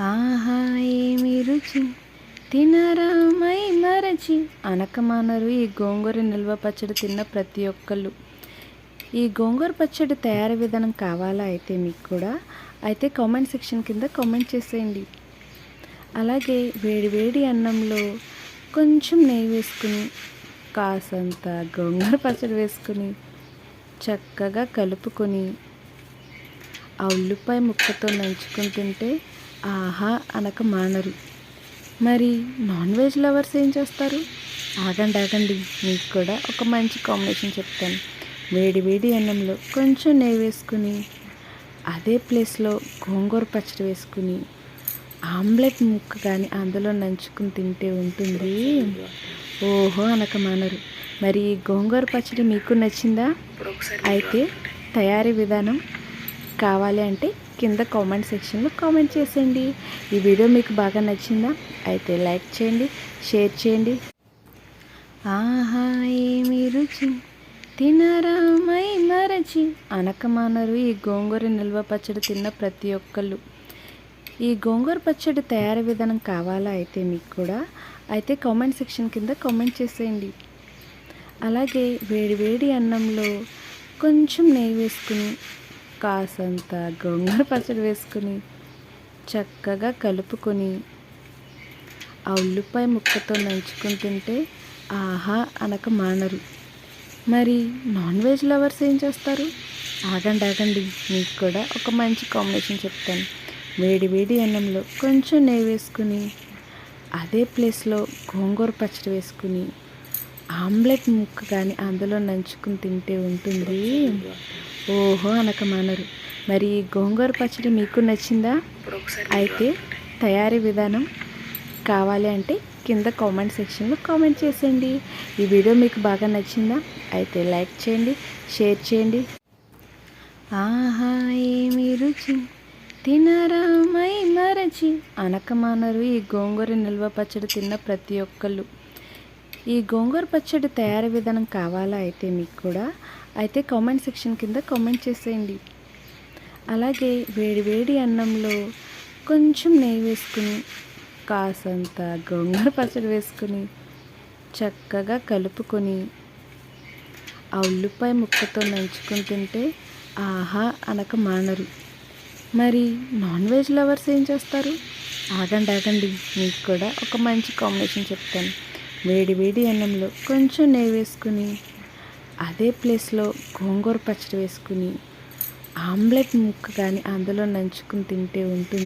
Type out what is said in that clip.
ఆహా ఏమి రుచి తినరా మై మరచి అనకమానరు ఈ గోంగూర నిల్వ పచ్చడి తిన్న ప్రతి ఒక్కళ్ళు. ఈ గోంగూర పచ్చడి తయారీ విధానం కావాలా అయితే మీకు కూడా అయితే కామెంట్ సెక్షన్ కింద కామెంట్ చేసేయండి. అలాగే వేడి వేడి అన్నంలో కొంచెం నెయ్యి వేసుకుని కాసంత గోంగూర పచ్చడి వేసుకుని చక్కగా కలుపుకొని ఆ ఉల్లిపాయ ముక్కతో నంచుకొని తింటే ఆహా అనక మానరు. మరి నాన్ వెజ్ లవర్స్ ఏం చేస్తారు? ఆగండి, మీకు కూడా ఒక మంచి కాంబినేషన్ చెప్తాను. వేడి వేడి అన్నంలో కొంచెం నెయ్యి వేసుకుని అదే ప్లేస్లో గోంగూర పచ్చడి వేసుకుని ఆమ్లెట్ ముక్క కానీ అందులో నంచుకుని తింటే ఉంటుంది ఓహో అనక మానరు. మరి ఈ గోంగూర పచ్చడి మీకు నచ్చిందా? అయితే తయారీ విధానం కావాలి అంటే కింద కామెంట్ సెక్షన్లో కామెంట్ చేసేయండి. ఈ వీడియో మీకు బాగా నచ్చిందా? అయితే లైక్ చేయండి, షేర్ చేయండి. ఆహా ఏమి రుచి తినరా మై మరచి అనకమానరు ఈ గోంగూర నిల్వ పచ్చడి తిన్న ప్రతి ఒక్కళ్ళు. ఈ గోంగూర పచ్చడి తయారీ విధానం కావాలా అయితే మీకు కూడా అయితే కామెంట్ సెక్షన్ కింద కామెంట్ చేసేయండి. అలాగే వేడి వేడి అన్నంలో కొంచెం నెయ్యి వేసుకుని కాసంత గోంగూర పచ్చడి వేసుకుని చక్కగా కలుపుకొని ఆ ఉల్లిపాయ ముక్కతో నంచుకొని తింటే ఆహా అనక మానరు. మరి నాన్ వెజ్ లవర్స్ ఏం చేస్తారు? ఆగండి, మీకు కూడా ఒక మంచి కాంబినేషన్ చెప్తాను. వేడి వేడి అన్నంలో కొంచెం నెయ్యి వేసుకుని అదే ప్లేస్లో గోంగూర పచ్చడి వేసుకుని ఆమ్లెట్ ముక్క కానీ అందులో నంచుకుని తింటే ఉంటుంది ఓహో అనక మానరు. మరి ఈ గోంగూర పచ్చడి మీకు నచ్చిందా? అయితే తయారీ విధానం కావాలి అంటే కింద కామెంట్ సెక్షన్లో కామెంట్ చేసేయండి. ఈ వీడియో మీకు బాగా నచ్చిందా? అయితే లైక్ చేయండి, షేర్ చేయండి. ఆహా ఏమి రుచి తినరా మై మరచి అనకమానరు ఈ గోంగూర నిల్వ పచ్చడి తిన్న ప్రతి ఒక్కళ్ళు. ఈ గోంగూర పచ్చడి తయారీ విధానం కావాలా అయితే మీకు కూడా అయితే కామెంట్ సెక్షన్ కింద కామెంట్ చేసేయండి. అలాగే వేడి వేడి అన్నంలో కొంచెం నెయ్యి వేసుకుని కాసంత గోంగూర పచ్చడి వేసుకుని చక్కగా కలుపుకొని ఆ ఉల్లిపాయ ముక్కతో నంచుకొని తింటే ఆహా అనక మానరు. మరి నాన్ వెజ్ లవర్స్ ఏం చేస్తారు? ఆగండి, మీకు కూడా ఒక మంచి కాంబినేషన్ చెప్తాను. వేడి వేడి అన్నంలో కొంచెం నెయ్యి వేసుకుని అదే ప్లేస్లో గోంగూర పచ్చడి వేసుకుని ఆమ్లెట్ ముక్క కానీ అందులో నంచుకుని తింటే ఉంటుంది